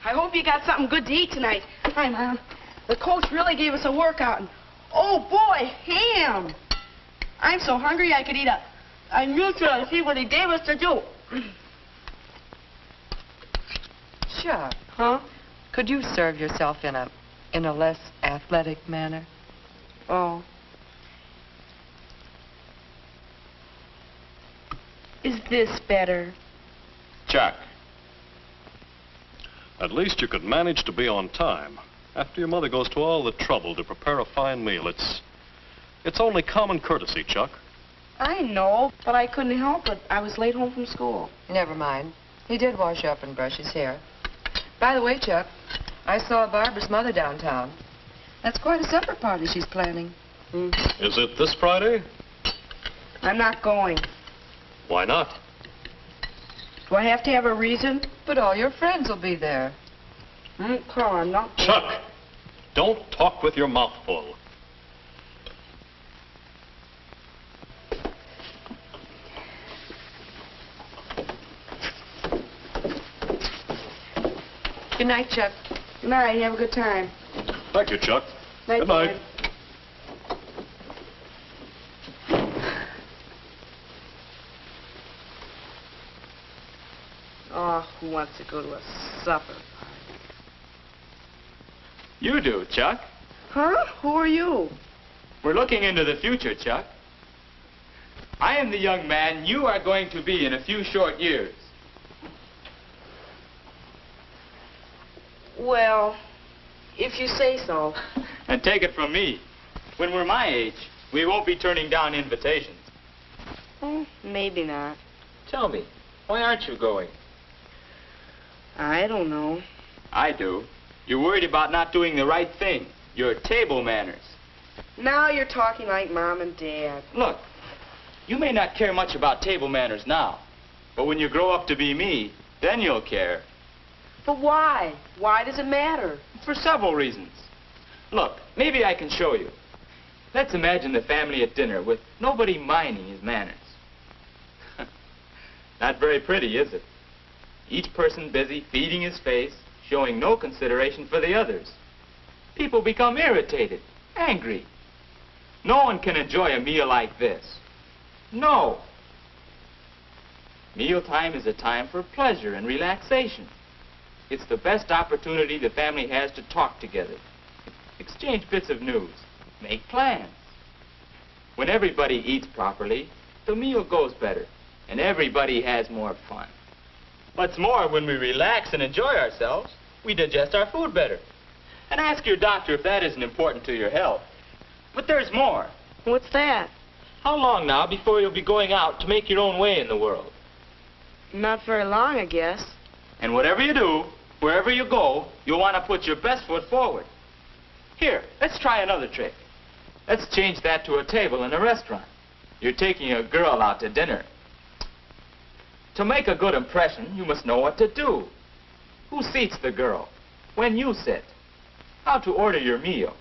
I hope you got something good to eat tonight. Hi, Mom. The coach really gave us a workout. And, oh, boy, ham. I'm so hungry I could eat a neutral and see what he gave us to do. Chuck. Huh? Could you serve yourself in a less athletic manner? Oh. Is this better? Chuck. At least you could manage to be on time. After your mother goes to all the trouble to prepare a fine meal, it's only common courtesy, Chuck. I know, but I couldn't help it. I was late home from school. Never mind. He did wash up and brush his hair. By the way, Chuck, I saw Barbara's mother downtown. That's quite a supper party she's planning. Is it this Friday? I'm not going. Why not? Do I have to have a reason? But all your friends will be there. Come on, not... Chuck, don't talk with your mouth full. Good night, Chuck. Good night. Have a good time. Thank you, Chuck. Night, Good night. Oh, who wants to go to a supper party? You do, Chuck. Huh? Who are you? We're looking into the future, Chuck. I am the young man you are going to be in a few short years. Well, if you say so. And take it from me, when we're my age, we won't be turning down invitations. Maybe not. Tell me, why aren't you going? I don't know. I do. You're worried about not doing the right thing. Your table manners. Now you're talking like Mom and Dad. Look, you may not care much about table manners now, but when you grow up to be me, then you'll care. But why? Why does it matter? For several reasons. Look, maybe I can show you. Let's imagine the family at dinner with nobody minding his manners. Not very pretty, is it? Each person busy feeding his face, showing no consideration for the others. People become irritated, angry. No one can enjoy a meal like this. No. Mealtime is a time for pleasure and relaxation. It's the best opportunity the family has to talk together, exchange bits of news, make plans. When everybody eats properly, the meal goes better, and everybody has more fun. What's more, when we relax and enjoy ourselves, we digest our food better. And ask your doctor if that isn't important to your health. But there's more. What's that? How long now before you'll be going out to make your own way in the world? Not very long, I guess. And whatever you do, wherever you go, you'll want to put your best foot forward. Here, let's try another trick. Let's change that to a table in a restaurant. You're taking a girl out to dinner. To make a good impression, you must know what to do. Who seats the girl? When you sit? How to order your meal?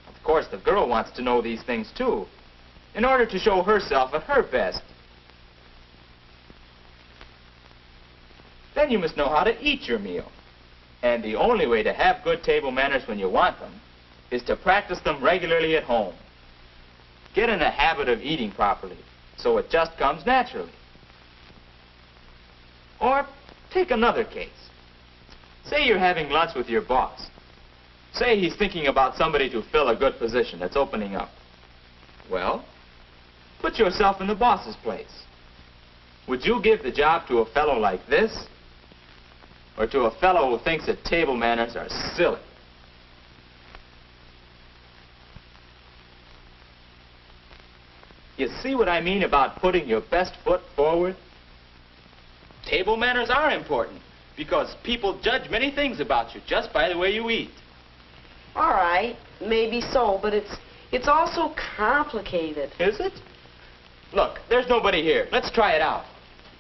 Of course, the girl wants to know these things too, in order to show herself at her best. Then you must know how to eat your meal. And the only way to have good table manners when you want them is to practice them regularly at home. Get in a habit of eating properly, so it just comes naturally. Or take another case. Say you're having lunch with your boss. Say he's thinking about somebody to fill a good position that's opening up. Well, put yourself in the boss's place. Would you give the job to a fellow like this? Or to a fellow who thinks that table manners are silly? You see what I mean about putting your best foot forward? Table manners are important because people judge many things about you just by the way you eat. All right, maybe so, but it's also complicated. Is it? Look, there's nobody here. Let's try it out.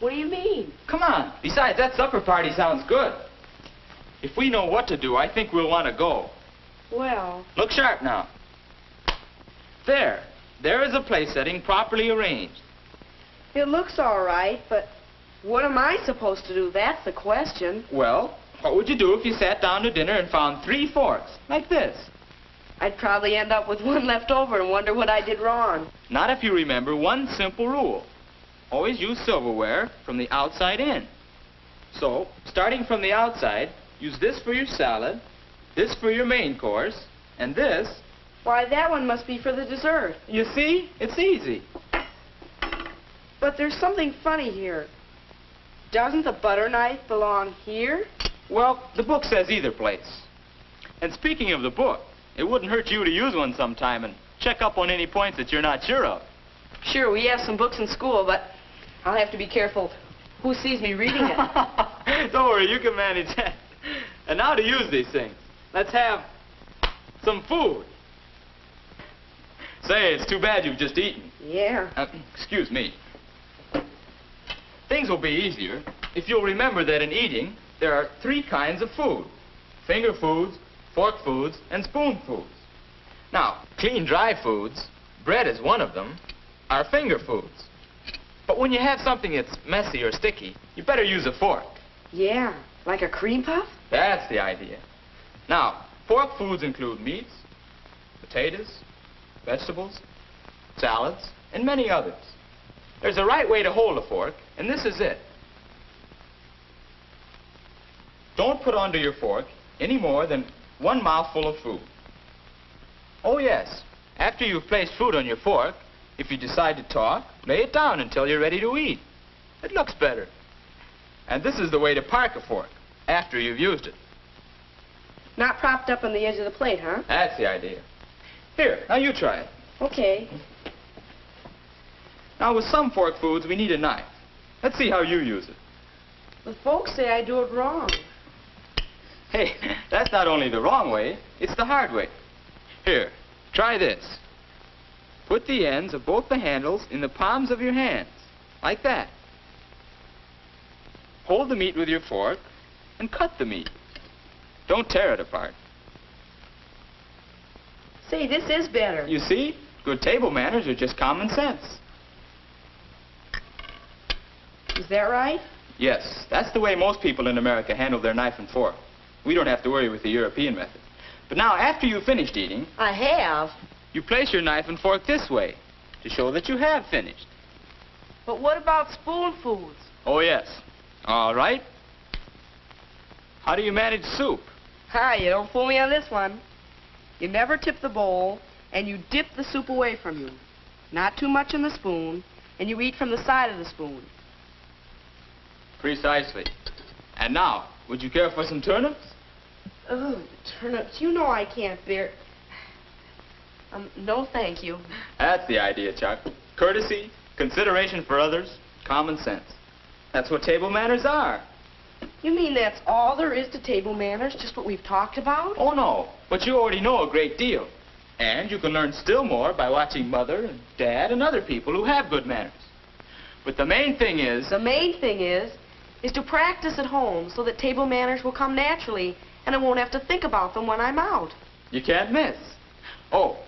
What do you mean? Come on. Besides, that supper party sounds good. If we know what to do, I think we'll want to go. Well... Look sharp now. There. There is a place setting properly arranged. It looks all right, but what am I supposed to do? That's the question. Well, What would you do if you sat down to dinner and found 3 forks, like this? I'd probably end up with one left over and wonder what I did wrong. Not if you remember one simple rule. Always use silverware from the outside in. So, starting from the outside, use this for your salad, this for your main course, and this... Why, that one must be for the dessert. You see? It's easy. But there's something funny here. Doesn't the butter knife belong here? Well, the book says either place. And speaking of the book, it wouldn't hurt you to use one sometime and check up on any points that you're not sure of. Sure, we have some books in school, but I'll have to be careful who sees me reading it. Don't worry, you can manage that. And now to use these things. Let's have some food. Say, it's too bad you've just eaten. Yeah. Excuse me. Things will be easier if you'll remember that in eating, there are 3 kinds of food. Finger foods, fork foods, and spoon foods. Now, clean dry foods, bread is one of them, are finger foods. But when you have something that's messy or sticky, you better use a fork. Yeah, like a cream puff? That's the idea. Now, fork foods include meats, potatoes, vegetables, salads, and many others. There's a right way to hold a fork, and this is it. Don't put onto your fork any more than 1 mouthful of food. Oh yes, after you've placed food on your fork, if you decide to talk, lay it down until you're ready to eat. It looks better. And this is the way to park a fork, after you've used it. Not propped up on the edge of the plate, huh? That's the idea. Here, now you try it. Okay. Now with some fork foods, we need a knife. Let's see how you use it. The folks say I do it wrong. Hey, that's not only the wrong way, it's the hard way. Here, try this. Put the ends of both the handles in the palms of your hands, like that. Hold the meat with your fork and cut the meat. Don't tear it apart. Say, this is better. You see? Good table manners are just common sense. Is that right? Yes, that's the way most people in America handle their knife and fork. We don't have to worry with the European method. But now, after you've finished eating, I have. you place your knife and fork this way to show that you have finished. But what about spoon foods? Oh, yes. All right. How do you manage soup? Hi, you don't fool me on this one. You never tip the bowl, and you dip the soup away from you. Not too much in the spoon, and you eat from the side of the spoon. Precisely. And now, would you care for some turnips? Oh, turnips. You know I can't bear... no thank you. That's the idea, Chuck. Courtesy, consideration for others, common sense. That's what table manners are. You mean that's all there is to table manners, just what we've talked about? Oh, no. But you already know a great deal. And you can learn still more by watching Mother and Dad and other people who have good manners. But the main thing is... The main thing is to practice at home so that table manners will come naturally and I won't have to think about them when I'm out. You can't miss. Oh,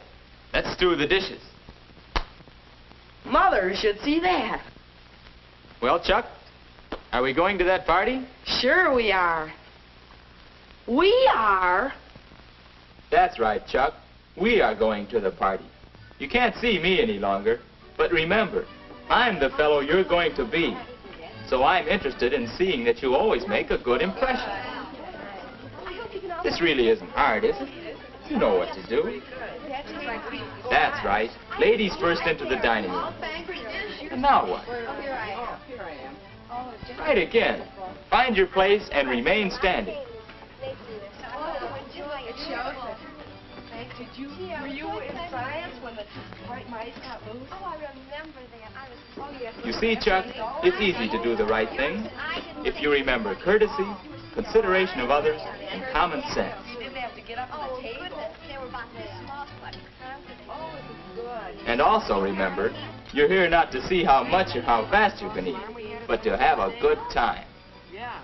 let's do the dishes. Mother should see that. Well, Chuck, are we going to that party? Sure we are. We are. That's right, Chuck. We are going to the party. You can't see me any longer, but remember, I'm the fellow you're going to be. So I'm interested in seeing that you always make a good impression. This really isn't hard, is it? You know what to do. That's right. Ladies first into the dining room. And now what? Right again. Find your place and remain standing. Were you in science when the white mice got loose? Oh, I remember that. I was... Oh, yes. You see, Chuck, it's easy to do the right thing if you remember courtesy, consideration of others, and common sense. You didn't have to get up on Oh, the table. goodness. They were about this small, like confident. Oh, it was good. And also remember, you're here not to see how much or how fast you can eat, but to have a good time. Yeah.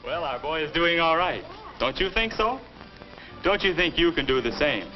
Well, our boy is doing all right. Don't you think so? Don't you think you can do the same?